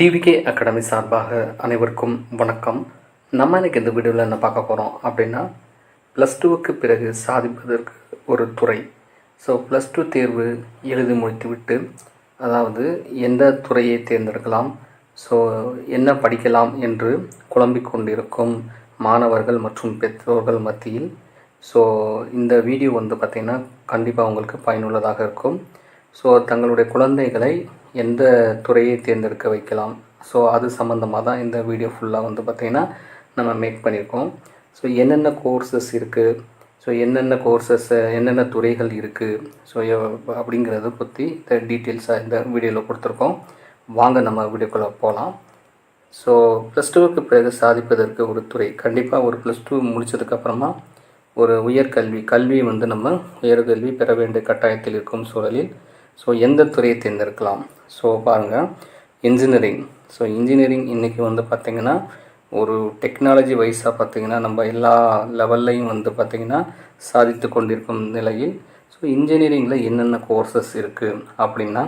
TVK academy சார்பாக அனைவருக்கும் வணக்கம். நம்ம இன்றைக்கி இந்த வீடியோவில் என்ன பார்க்க போகிறோம் அப்படின்னா, +2க்கு பிறகு சாதிப்பதற்கு ஒரு துறை. ஸோ +2 தேர்வு எழுதி முடித்துவிட்டு, அதாவது எந்த துறையை தேர்ந்தெடுக்கலாம், ஸோ என்ன படிக்கலாம் என்று குழம்பிக் கொண்டிருக்கும் மாணவர்கள் மற்றும் பெற்றோர்கள் மத்தியில் ஸோ இந்த வீடியோ பார்த்திங்கன்னா கண்டிப்பாக உங்களுக்கு பயனுள்ளதாக இருக்கும். ஸோ தங்களுடைய குழந்தைகளை எந்த துறையை தேர்ந்தெடுக்க வைக்கலாம், ஸோ அது சம்மந்தமாக தான் இந்த வீடியோ ஃபுல்லாக பார்த்திங்கன்னா நம்ம மேக் பண்ணியிருக்கோம். ஸோ என்னென்ன கோர்சஸ் இருக்குது, ஸோ என்னென்ன துறைகள் இருக்குது, ஸோ அப்படிங்கிறத பற்றி இந்த டீட்டெயில்ஸாக இந்த வீடியோவில் கொடுத்துருக்கோம். வாங்க நம்ம வீடியோக்குள்ளே போகலாம். ஸோ +2க்கு பிறகு சாதிப்பதற்கு ஒரு துறை. கண்டிப்பாக ஒரு +2 முடித்ததுக்கப்புறமா ஒரு கல்வி நம்ம உயர்கல்வி பெற வேண்டிய கட்டாயத்தில் இருக்கும் சூழலில் ஸோ எந்த துறையை தேர்ந்தெடுக்கலாம். ஸோ பாருங்கள், இன்ஜினியரிங். ஸோ இன்ஜினியரிங் இன்றைக்கி பார்த்திங்கன்னா ஒரு டெக்னாலஜி வைஸாக பார்த்திங்கன்னா நம்ம எல்லா லெவல்லையும் பார்த்திங்கன்னா சாதித்து கொண்டிருக்கும் நிலையில் ஸோ இன்ஜினியரிங்கில் என்னென்ன கோர்சஸ் இருக்குது அப்படின்னா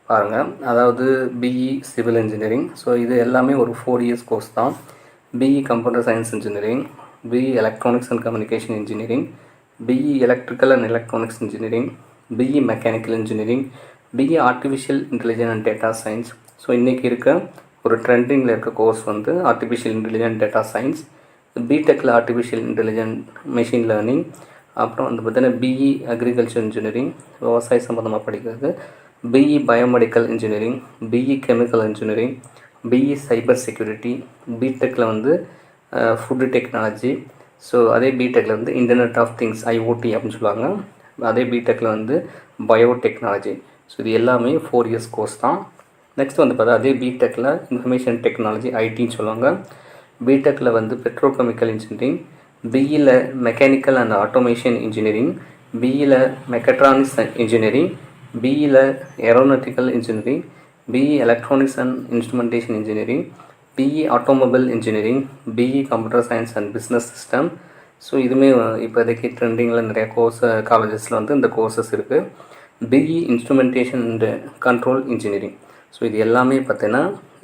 பாருங்கள், அதாவது பிஇ சிவில் இன்ஜினியரிங். ஸோ இது எல்லாமே ஒரு 4 இயர்ஸ் கோர்ஸ் தான். BE computer science engineering, BE electronics and communication engineering, BE electrical and electronics engineering, BE mechanical engineering, BE artificial intelligence and data science. So இன்றைக்கி இருக்க ஒரு ட்ரெண்டிங்கில் இருக்க course artificial intelligence data science, பிடெக்கில் artificial intelligence machine learning, அப்புறம் பார்த்திங்கன்னா BE agriculture engineering விவசாய சம்மந்தமாக படிக்கிறது, BE biomedical engineering, BE chemical engineering, BE cyber security, பிடெக்கில் ஃபுட்டு டெக்னாலஜி. ஸோ அதே பிடெக்கில் இன்டர்நெட் ஆஃப் திங்ஸ் ஐஓடி அப்படின்னு சொல்லுவாங்க. அதே பிடெக்கில் பயோடெக்னாலஜி. ஸோ இது எல்லாமே 4 இயர்ஸ் கோர்ஸ் தான். நெக்ஸ்ட் பார்த்தா அதே பிடெக்கில் இன்ஃபர்மேஷன் டெக்னாலஜி ஐடின்னு சொல்லுவாங்க. பிடெக்கில் பெட்ரோகெமிக்கல் இன்ஜினியரிங், பிஇயில் மெக்கானிக்கல் அண்ட் ஆட்டோமேஷன் இன்ஜினியரிங், பிஇயில் மெக்கட்ரானிக்ஸ் இன்ஜினியரிங், பிஇயில் aeronautical engineering, BE electronics and instrumentation engineering, BE automobile engineering, BE computer science and business system. So இதுவுமே இப்போதைக்கு ட்ரெண்டிங்கில் நிறைய காலேஜஸில் இந்த கோர்சஸ் இருக்குது. BE instrumentation and control engineering. So இது எல்லாமே பார்த்தீங்கன்னா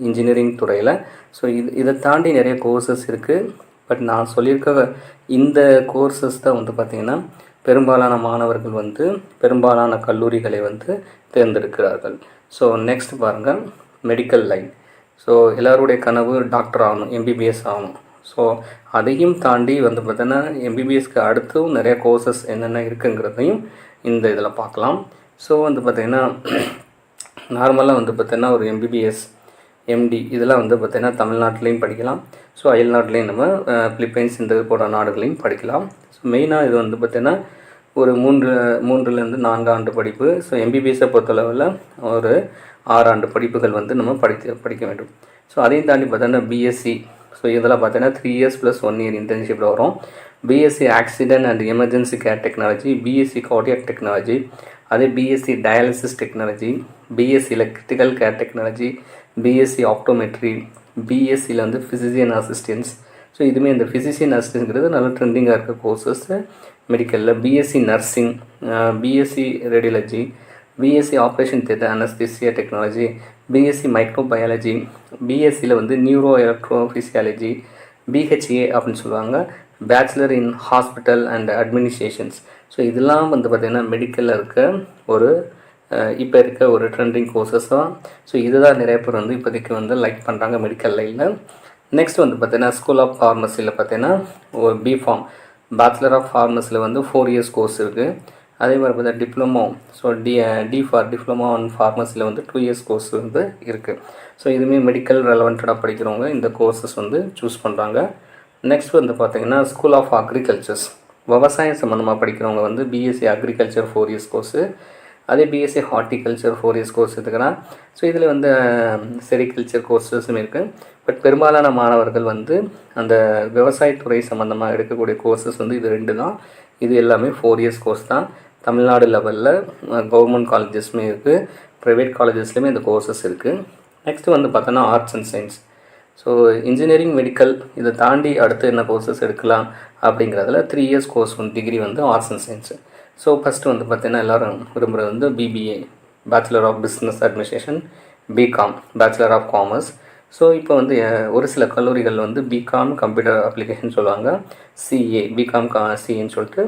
இன்ஜினியரிங் துறையில். ஸோ இதை தாண்டி நிறைய கோர்சஸ் இருக்குது. பட் நான் சொல்லியிருக்க இந்த கோர்சஸ் தான் பார்த்திங்கன்னா பெரும்பாலான மாணவர்கள் பெரும்பாலான கல்லூரிகளை தேர்ந்தெடுக்கிறார்கள். ஸோ நெக்ஸ்ட் பாருங்கள், மெடிக்கல் லைன். ஸோ எல்லோருடைய கனவு டாக்டர் ஆகணும், எம்பிபிஎஸ் ஆகணும். ஸோ அதையும் தாண்டி பார்த்தீங்கன்னா எம்பிபிஎஸ்க்கு அடுத்தும் நிறைய கோர்சஸ் என்னென்ன இருக்குங்கிறதையும் இந்த இதில் பார்க்கலாம். ஸோ பார்த்திங்கன்னா நார்மலாக பார்த்திங்கன்னா ஒரு எம்பிபிஎஸ் எம்டி இதெல்லாம் பார்த்திங்கன்னா தமிழ்நாட்டிலையும் படிக்கலாம். ஸோ அயல்நாட்டிலையும் நம்ம பிலிப்பைன்ஸ் இந்த போன்ற நாடுகளையும் படிக்கலாம். ஸோ மெயினாக இது பார்த்திங்கன்னா ஒரு 3 to 4 ஆண்டு படிப்பு. ஸோ எம்பிபிஎஸ்ஸை பொறுத்தளவில் ஒரு 6 ஆண்டு படிப்புகள் நம்ம படிக்க வேண்டும். ஸோ அதையும் தாண்டி பார்த்தோன்னா பிஎஸ்சி. ஸோ இதெல்லாம் பார்த்தீங்கன்னா 3 years + 1 year இன்டர்ன்ஷிப்பில் வரும். BSc accident and emergency care technology, BSc cardiac technology, அதே பிஎஸ்சி டயாலிசிஸ் டெக்னாலஜி, பிஎஸ்சியில் critical care technology, BSc optometry, பிஎஸ்சியில் ஃபிசிஷியன் அசிஸ்டன்ஸ். ஸோ இதுவுமே இந்த ஃபிசிஷியன் அசிஸ்டன்ஸ்ங்கிறது நல்ல ட்ரெண்டிங்காக இருக்க கோர்சஸ் மெடிக்கலில். BSc nursing, BSc radiology, BSc operation theatre anaesthesia technology, BSc microbiology, பிஎஸ்சியில் நியூரோ எலக்ட்ரோஃபிசியாலஜி, பிஹெச்ஏ அப்படின்னு சொல்லுவாங்க, பேச்சுலர் இன் ஹாஸ்பிட்டல் அண்ட் அட்மினிஸ்ட்ரேஷன்ஸ். ஸோ இதெல்லாம் பார்த்திங்கன்னா மெடிக்கலில் இருக்க ஒரு இப்போ இருக்க ஒரு ட்ரெண்டிங் கோர்சஸ் தான். ஸோ இதுதான் நிறைய பேர் இப்போதைக்கு லைக் பண்ணுறாங்க மெடிக்கல் லைனில். நெக்ஸ்ட் பார்த்திங்கன்னா ஸ்கூல் ஆஃப் ஃபார்மசியில் பார்த்திங்கன்னா ஒரு பிஃபார்ம் பேச்சுலர் ஆஃப் ஃபார்மசியில் 4 years கோர்ஸ் இருக்குது. அதே மாதிரி பார்த்தா diploma. So D for diploma and ஃபார்மசியில் 2 years கோர்ஸ் இருக்குது. ஸோ இதுவுமே மெடிக்கல் ரெலவெண்ட்டாக படிக்கிறவங்க இந்த கோர்சஸ் சூஸ் பண்ணுறாங்க. நெக்ஸ்ட் பார்த்திங்கன்னா ஸ்கூல் ஆஃப் அக்ரிகல்ச்சர்ஸ், விவசாயம் சம்மந்தமாக படிக்கிறவங்க பிஎஸ்சி அக்ரிகல்ச்சர் 4 years கோர்ஸு, அதே பிஎஸ்சி ஹார்டிகல்ச்சர் 4 years கோர்ஸ் எடுத்துக்கலாம். ஸோ இதில் செரிகல்ச்சர் கோர்ஸஸும் இருக்குது. பட் பெரும்பாலான மாணவர்கள் அந்த விவசாயத்துறை சம்மந்தமாக எடுக்கக்கூடிய கோர்சஸ் இது 2 தான். இது எல்லாமே 4 years கோர்ஸ் தான். தமிழ்நாடு லெவலில் கவர்மெண்ட் காலேஜஸ்மே இருக்குது, ப்ரைவேட் காலேஜஸ்லேயுமே இந்த கோர்சஸ் இருக்குது. நெக்ஸ்ட்டு பார்த்தோன்னா arts and science. So engineering medical இதை தாண்டி அடுத்து என்ன கோர்சஸ் எடுக்கலாம் அப்படிங்கிறதுல 3 years course degree arts and science. So first பார்த்தீங்கன்னா எல்லோரும் விரும்புகிறது BBA, bachelor of business administration, BCom bachelor of commerce. So இப்போ வந்து ஒரு சில கல்லூரிகள் வந்து பிகாம் கம்ப்யூட்டர் அப்ளிகேஷன் சொல்லுவாங்க, சிஏ பிகாம் சிஏன்னு சொல்லிட்டு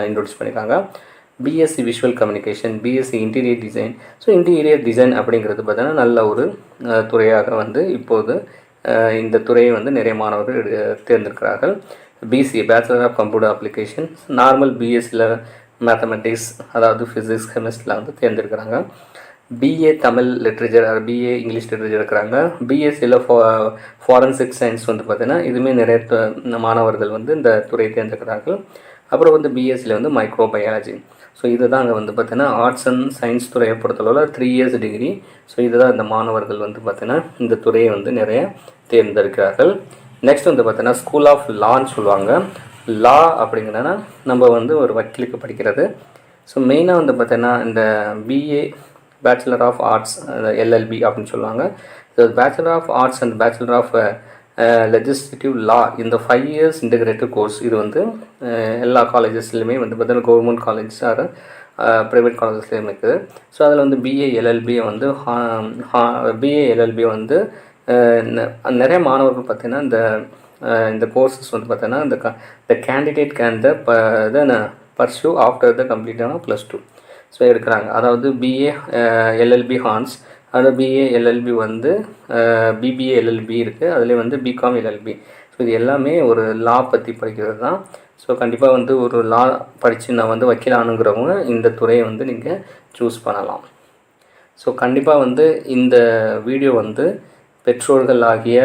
இன்ட்ரடியூஸ் பண்ணியிருக்காங்க. BSc visual communication, BSc interior design. So interior design அப்படிங்கிறது பார்த்தீங்கன்னா நல்ல ஒரு துறையாக வந்து இப்போது இந்த துறையை வந்து நிறைய மாணவர்கள் தேர்ந்தெடுக்கிறார்கள். BCA bachelor of computer application, normal பிஎஸ்சியில் மேத்தமெட்டிக்ஸ் அதாவது ஃபிசிக்ஸ் கெமிஸ்ட்ரியில் வந்து தேர்ந்தெடுக்கிறாங்க. BA Tamil literature, BA English literature இருக்கிறாங்க. பிஎஸ்சியில் ஃபாரன்சிக் சயின்ஸ் வந்து பார்த்திங்கன்னா இதுவுமே நிறைய மாணவர்கள் வந்து இந்த துறையை தேர்ந்தெடுக்கிறார்கள். அப்புறம் வந்து பிஎஸ்சியில் வந்து மைக்ரோ பயாலஜி. ஸோ இதுதான் அங்கே வந்து பார்த்தீங்கன்னா ஆர்ட்ஸ் அண்ட் சயின்ஸ் துறையை பொறுத்தளவில் 3 இயர்ஸ் டிகிரி. ஸோ இதுதான் இந்த மாணவர்கள் வந்து பார்த்தீங்கன்னா இந்த துறையை வந்து நிறைய தேர்ந்தெடுக்கிறார்கள். நெக்ஸ்ட் வந்து பார்த்தீங்கன்னா ஸ்கூல் ஆஃப் லான்னு சொல்லுவாங்க. லா அப்படிங்கிறனா நம்ம வந்து ஒரு வக்கீலுக்கு படிக்கிறது. ஸோ மெயினாக வந்து பார்த்தீங்கன்னா இந்த BA bachelor of arts LLB அப்படின்னு சொல்லுவாங்க. Bachelor of arts and bachelor of legislative law இந்த 5 இயர்ஸ் இன்டகிரேட்டட் கோர்ஸ் இது வந்து எல்லா காலேஜஸ்லையுமே வந்து பார்த்தீங்கன்னா கவர்மெண்ட் காலேஜ் ஆர் ப்ரைவேட் காலேஜஸ்லேயும் இருக்குது. ஸோ அதில் வந்து பிஏ எல்எல்பி வந்து நிறைய மாணவர்கள் பார்த்திங்கன்னா இந்த கோர்ஸஸ் வந்து பார்த்தீங்கன்னா இந்த candidate can pursue after the கம்ப்ளீட்டான +2 ஸோ எடுக்கிறாங்க. அதாவது பிஏ எல்எல்பி ஹார்ன்ஸ், அதில் பிஏ எல்எல்பி வந்து பிபிஏ எல்எல்பி இருக்குது, அதில் வந்து பிகாம் எல்எல்பி. ஸோ இது எல்லாமே ஒரு லா பற்றி படிக்கிறது தான். ஸோ கண்டிப்பாக வந்து ஒரு லா படித்து நான் வந்து வக்கீலானுங்கிறவங்க இந்த துறையை வந்து நீங்கள் சூஸ் பண்ணலாம். ஸோ கண்டிப்பாக வந்து இந்த வீடியோ வந்து பெற்றோர்கள் ஆகிய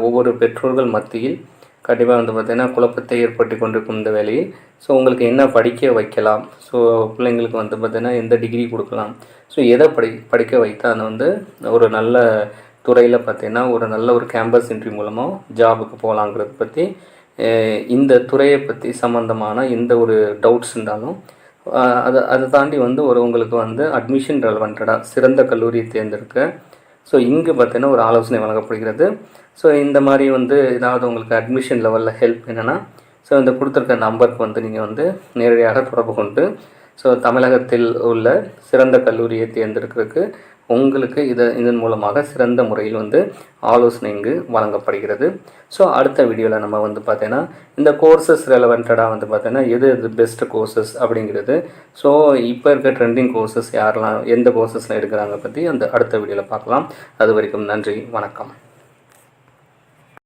ஒவ்வொரு பெற்றோர்கள் மத்தியில் கண்டிப்பாக வந்து பார்த்திங்கன்னா குழப்பத்தை ஏற்படுத்தி கொண்டிருக்கும் இந்த வேலையில். ஸோ உங்களுக்கு என்ன படிக்க வைக்கலாம், ஸோ பிள்ளைங்களுக்கு வந்து பார்த்திங்கன்னா எந்த டிகிரி கொடுக்கலாம், ஸோ எதை படிக்க வைத்தால் அது வந்து ஒரு நல்ல துறையில் பார்த்திங்கன்னா ஒரு நல்ல ஒரு கேம்பஸ் இன்டர்வியூ மூலமாக ஜாபுக்கு போகலாங்கிறத பற்றி இந்த துறையை பற்றி சம்மந்தமான எந்த ஒரு டவுட்ஸ் இருந்தாலும் அதை தாண்டி வந்து உங்களுக்கு வந்து அட்மிஷன் ரெலவெண்டடாக சிறந்த கல்லூரியை தேர்ந்தெடுக்க ஸோ இங்கே பார்த்தீங்கன்னா ஒரு ஆலோசனை வழங்கப்படுகிறது. ஸோ இந்த மாதிரி வந்து ஏதாவது உங்களுக்கு அட்மிஷன் லெவலில் ஹெல்ப் என்னென்னா ஸோ இந்த கொடுத்துருக்க நம்பருக்கு வந்து நீங்கள் வந்து நேரடியாக தொடர்பு கொண்டு ஸோ தமிழகத்தில் உள்ள சிறந்த கல்லூரியை தேர்ந்தெடுக்கிறதுக்கு உங்களுக்கு இதன் மூலமாக சிறந்த முறையில் வந்து ஆலோசனை இங்கு வழங்கப்படுகிறது. ஸோ அடுத்த வீடியோவில் நம்ம வந்து பார்த்தீங்கன்னா இந்த கோர்சஸ் ரெலவெண்டடாக வந்து பார்த்தீங்கன்னா எது பெஸ்ட் கோர்சஸ் அப்படிங்கிறது, ஸோ இப்போ இருக்க ட்ரெண்டிங் கோர்சஸ் யாரெல்லாம் எந்த கோர்சஸில் எடுக்கிறாங்க பற்றி அந்த அடுத்த வீடியோவில் பார்க்கலாம். அது வரைக்கும் நன்றி, வணக்கம்.